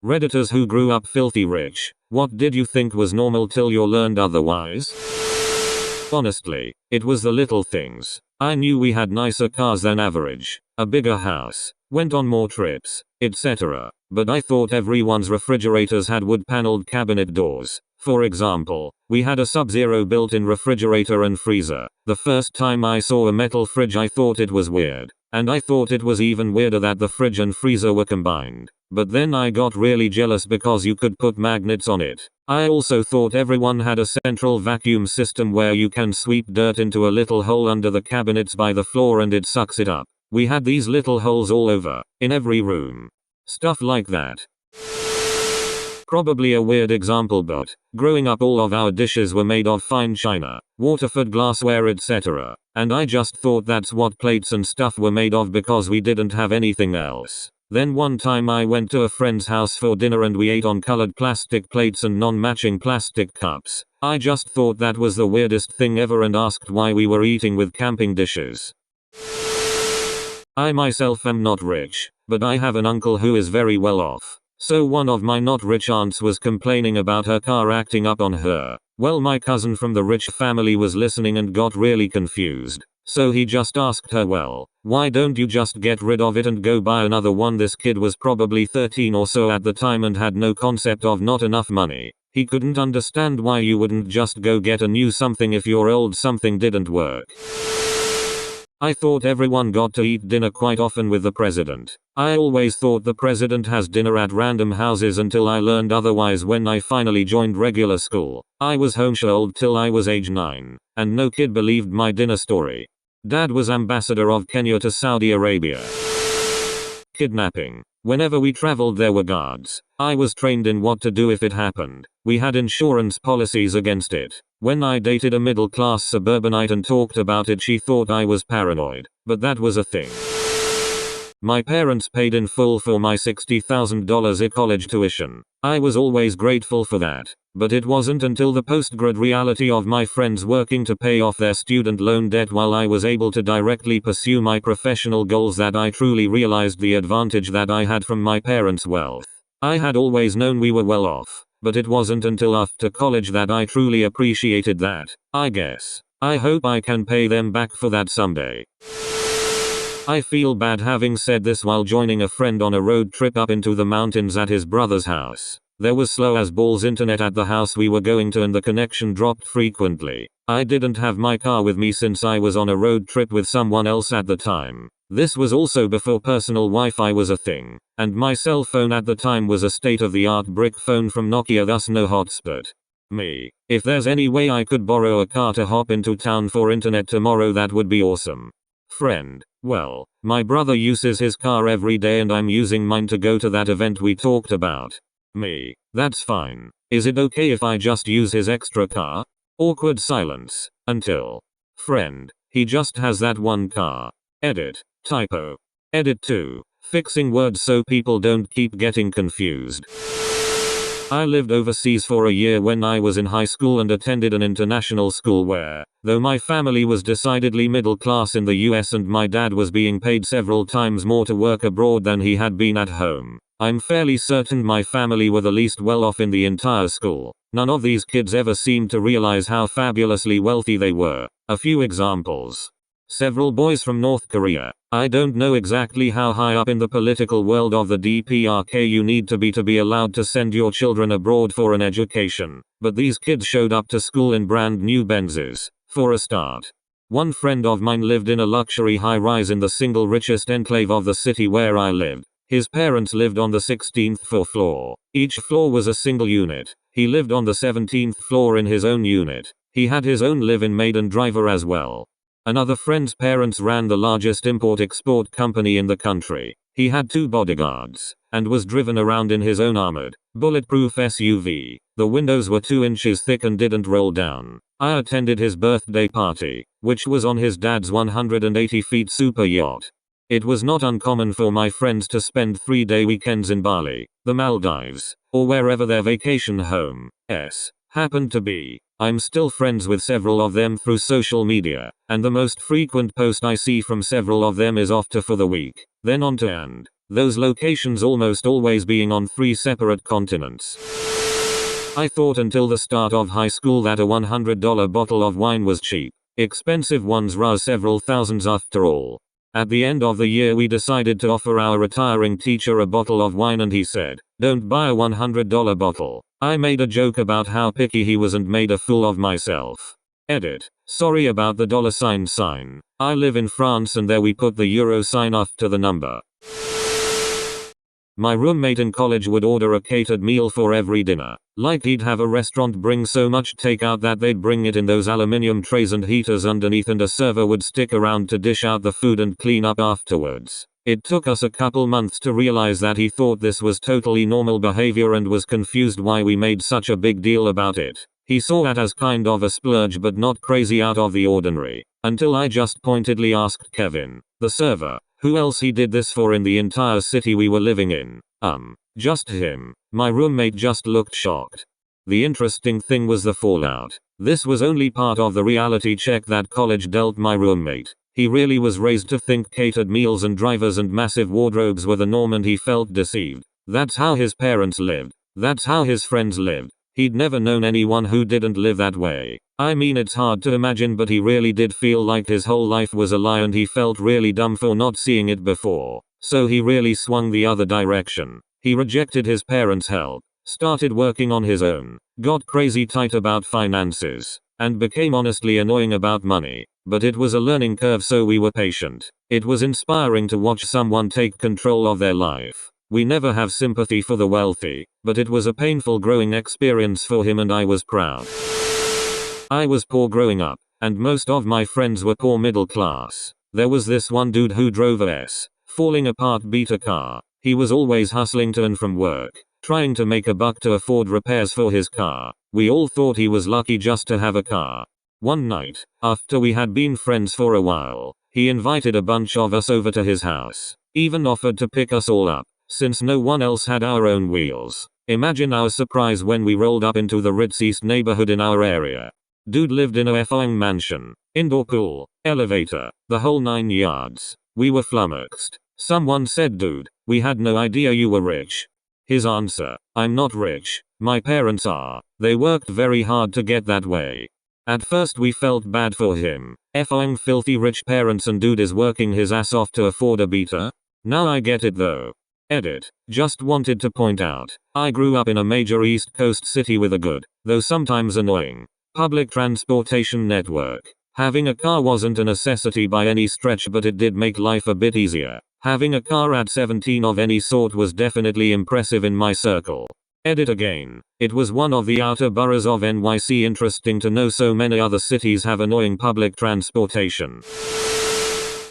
Redditors who grew up filthy rich. What did you think was normal till you learned otherwise? Honestly, it was the little things. I knew we had nicer cars than average, a bigger house, went on more trips, etc. But I thought everyone's refrigerators had wood-paneled cabinet doors. For example, we had a Sub-Zero built-in refrigerator and freezer. The first time I saw a metal fridge I thought it was weird. And I thought it was even weirder that the fridge and freezer were combined. But then I got really jealous because you could put magnets on it. I also thought everyone had a central vacuum system where you can sweep dirt into a little hole under the cabinets by the floor and it sucks it up. We had these little holes all over, in every room. Stuff like that. Probably a weird example, but growing up all of our dishes were made of fine china, Waterford glassware, etc. And I just thought that's what plates and stuff were made of because we didn't have anything else. Then one time I went to a friend's house for dinner and we ate on colored plastic plates and non-matching plastic cups. I just thought that was the weirdest thing ever and asked why we were eating with camping dishes. I myself am not rich, but I have an uncle who is very well off. So one of my not rich aunts was complaining about her car acting up on her. Well, my cousin from the rich family was listening and got really confused. So he just asked her, well, why don't you just get rid of it and go buy another one? This kid was probably 13 or so at the time and had no concept of not enough money. He couldn't understand why you wouldn't just go get a new something if your old something didn't work. I thought everyone got to eat dinner quite often with the president. I always thought the president has dinner at random houses until I learned otherwise when I finally joined regular school. I was homeschooled till I was age 9, and no kid believed my dinner story. Dad was ambassador of Kenya to Saudi Arabia. Kidnapping. Whenever we traveled there were guards. I was trained in what to do if it happened. We had insurance policies against it. When I dated a middle-class suburbanite and talked about it, she thought I was paranoid. But that was a thing. My parents paid in full for my $60,000 college tuition. I was always grateful for that. But it wasn't until the post-grad reality of my friends working to pay off their student loan debt while I was able to directly pursue my professional goals that I truly realized the advantage that I had from my parents' wealth. I had always known we were well off, but it wasn't until after college that I truly appreciated that, I guess. I hope I can pay them back for that someday. I feel bad having said this while joining a friend on a road trip up into the mountains at his brother's house. There was slow as balls internet at the house we were going to and the connection dropped frequently. I didn't have my car with me since I was on a road trip with someone else at the time. This was also before personal Wi-Fi was a thing, and my cell phone at the time was a state-of-the-art brick phone from Nokia, thus no hotspot. Me. If there's any way I could borrow a car to hop into town for internet tomorrow, that would be awesome. Friend. Well, my brother uses his car every day and I'm using mine to go to that event we talked about. Me. That's fine. Is it okay if I just use his extra car? Awkward silence. Until. Friend. He just has that one car. Edit. Typo. Edit 2. Fixing words so people don't keep getting confused. I lived overseas for a year when I was in high school and attended an international school where, though my family was decidedly middle class in the US and my dad was being paid several times more to work abroad than he had been at home, I'm fairly certain my family were the least well off in the entire school. None of these kids ever seemed to realize how fabulously wealthy they were. A few examples. Several boys from North Korea. I don't know exactly how high up in the political world of the DPRK you need to be allowed to send your children abroad for an education, but these kids showed up to school in brand new Benzes, for a start. One friend of mine lived in a luxury high-rise in the single richest enclave of the city where I lived. His parents lived on the 16th floor. Each floor was a single unit. He lived on the 17th floor in his own unit. He had his own live-in maid and driver as well. Another friend's parents ran the largest import-export company in the country. He had 2 bodyguards, and was driven around in his own armored, bulletproof SUV. The windows were 2 inches thick and didn't roll down. I attended his birthday party, which was on his dad's 180 feet super yacht. It was not uncommon for my friends to spend 3-day weekends in Bali, the Maldives, or wherever their vacation home happened to be. I'm still friends with several of them through social media, and the most frequent post I see from several of them is off to for the week, then on to and those locations almost always being on 3 separate continents. I thought until the start of high school that a $100 bottle of wine was cheap. Expensive ones were several thousands after all. At the end of the year we decided to offer our retiring teacher a bottle of wine and he said, "Don't buy a $100 bottle." I made a joke about how picky he was and made a fool of myself. Edit. Sorry about the $sign. I live in France and there we put the euro sign after the number. My roommate in college would order a catered meal for every dinner. Like he'd have a restaurant bring so much takeout that they'd bring it in those aluminium trays and heaters underneath and a server would stick around to dish out the food and clean up afterwards. It took us a couple months to realize that he thought this was totally normal behavior and was confused why we made such a big deal about it. He saw it as kind of a splurge but not crazy out of the ordinary. Until I just pointedly asked Kevin, the server, who else he did this for in the entire city we were living in. Just him. My roommate just looked shocked. The interesting thing was the fallout. This was only part of the reality check that college dealt my roommate. He really was raised to think catered meals and drivers and massive wardrobes were the norm and he felt deceived. That's how his parents lived. That's how his friends lived. He'd never known anyone who didn't live that way. I mean, it's hard to imagine, but he really did feel like his whole life was a lie and he felt really dumb for not seeing it before. So he really swung the other direction. He rejected his parents' help, started working on his own, got crazy tight about finances, and became honestly annoying about money. But it was a learning curve, so we were patient. It was inspiring to watch someone take control of their life. We never have sympathy for the wealthy, but it was a painful growing experience for him and I was proud. I was poor growing up, and most of my friends were poor middle class. There was this one dude who drove a falling apart beater car. He was always hustling to and from work, trying to make a buck to afford repairs for his car. We all thought he was lucky just to have a car. One night, after we had been friends for a while, he invited a bunch of us over to his house, even offered to pick us all up, since no one else had our own wheels. Imagine our surprise when we rolled up into the ritziest neighborhood in our area. Dude lived in a effing mansion, indoor pool, elevator, the whole 9 yards. We were flummoxed. Someone said, "Dude, we had no idea you were rich." His answer, "I'm not rich, my parents are. They worked very hard to get that way." At first we felt bad for him. Effing filthy rich parents and dude is working his ass off to afford a beater? Now I get it though. Edit. Just wanted to point out, I grew up in a major East Coast city with a good, though sometimes annoying, public transportation network. Having a car wasn't a necessity by any stretch, but it did make life a bit easier. Having a car at 17 of any sort was definitely impressive in my circle. Edit again. It was one of the outer boroughs of NYC. Interesting to know so many other cities have annoying public transportation.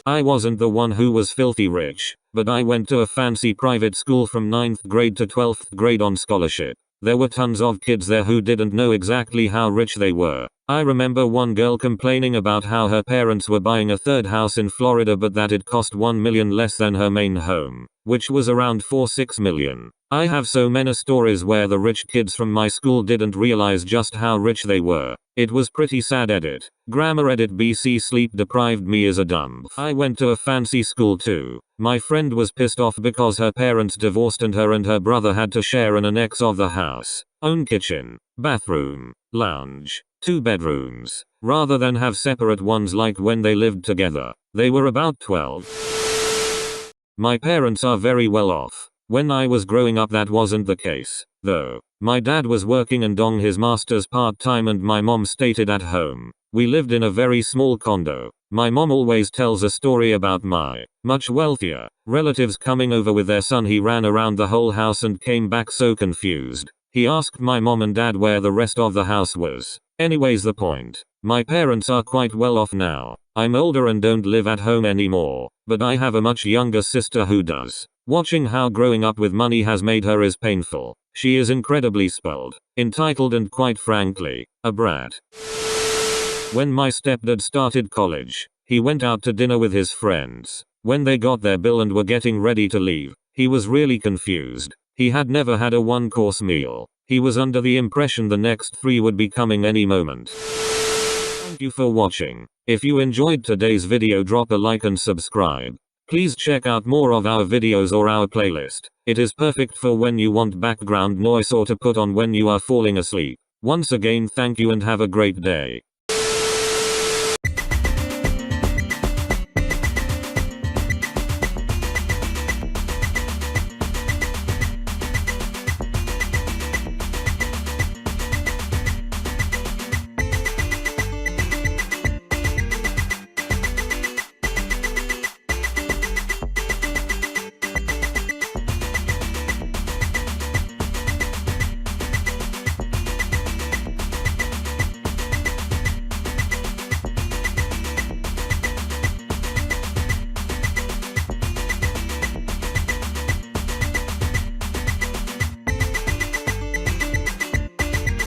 I wasn't the one who was filthy rich, but I went to a fancy private school from 9th grade to 12th grade on scholarship. There were tons of kids there who didn't know exactly how rich they were. I remember one girl complaining about how her parents were buying a third house in Florida but that it cost $1 million less than her main home, which was around $4-6 million. I have so many stories where the rich kids from my school didn't realize just how rich they were. It was pretty sad. Edit. Grammar edit. BC sleep deprived me is a dump. I went to a fancy school too. My friend was pissed off because her parents divorced and her brother had to share an annex of the house. Own kitchen, bathroom, lounge, 2 bedrooms, rather than have separate ones like when they lived together. They were about 12. My parents are very well off. When I was growing up that wasn't the case, though. My dad was working and doing his master's part-time and my mom stayed at home. We lived in a very small condo. My mom always tells a story about my much wealthier relatives coming over with their son. He ran around the whole house and came back so confused. He asked my mom and dad where the rest of the house was. Anyways, the point. My parents are quite well off now. I'm older and don't live at home anymore, but I have a much younger sister who does. Watching how growing up with money has made her is painful. She is incredibly spoiled, entitled and quite frankly, a brat. When my stepdad started college, he went out to dinner with his friends. When they got their bill and were getting ready to leave, he was really confused. He had never had a one-course meal. He was under the impression the next 3 would be coming any moment. Thank you for watching. If you enjoyed today's video, drop a like and subscribe. Please check out more of our videos or our playlist. It is perfect for when you want background noise or to put on when you are falling asleep. Once again, thank you and have a great day.